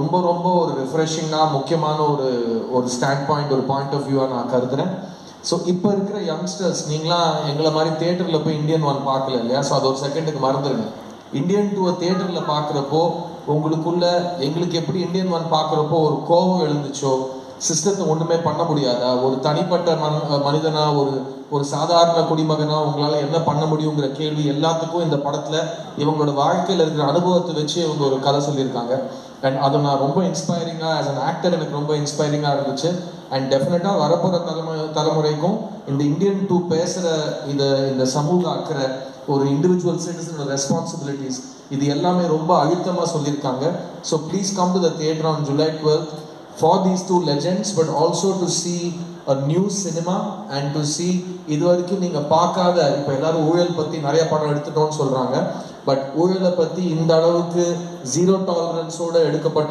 ரொம்ப ரொம்ப ஒரு ரிஃப்ரெஷிங்காக முக்கியமான ஒரு ஸ்டாண்ட் பாயிண்ட், ஒரு பாயிண்ட் ஆஃப் வியூவாக நான் கருதுறேன். ஸோ இப்போ இருக்கிற யங்ஸ்டர்ஸ், நீங்களாம் எங்களை மாதிரி தியேட்டரில் போய் இந்தியன் 1 பார்க்கல இல்லையா? ஸோ அது ஒரு செகண்டுக்கு மறந்துடுங்க. இந்தியன் 2 தியேட்டரில் பார்க்குறப்போ உங்களுக்குள்ள எங்களுக்கு எப்படி இந்தியன் 1 பார்க்குறப்போ ஒரு கோபம் எழுந்துச்சோ, சிஸ்டத்தை ஒன்றுமே பண்ண முடியாதா, ஒரு தனிப்பட்ட மனிதனா, ஒரு சாதாரண குடிமகனா உங்களால் என்ன பண்ண முடியுங்கிற கேள்வி எல்லாத்துக்கும் இந்த படத்தில் இவங்களோட வாழ்க்கையில் இருக்கிற அனுபவத்தை வச்சு இவங்க ஒரு கதை சொல்லியிருக்காங்க. அண்ட் அது நான் ரொம்ப இன்ஸ்பைரிங்காக, ஆஸ் அன் ஆக்டர் எனக்கு ரொம்ப இன்ஸ்பைரிங்காக இருந்துச்சு. அண்ட் டெஃபினட்டாக வரப்போகிற தலைமுறைக்கும் இந்த இந்தியன் 2 பேசுகிற இந்த சமூக அக்கறை, ஒரு இண்டிவிஜுவல் சிட்டிசனோட ரெஸ்பான்சிபிலிட்டிஸ், இது எல்லாமே ரொம்ப அழுத்தமாக சொல்லியிருக்காங்க. So please come to the theatre on July 12th for these two legends, but also to see a new cinema and to see இது வரைக்கும் நீங்கள் பார்க்காத, இப்போ எல்லாரும் ஊழல் பற்றி நிறைய படம் எடுத்துட்டோம்னு சொல்கிறாங்க, பட் ஊழலை பற்றி இந்த அளவுக்கு 0 டாலரன்ஸோடு எடுக்கப்பட்ட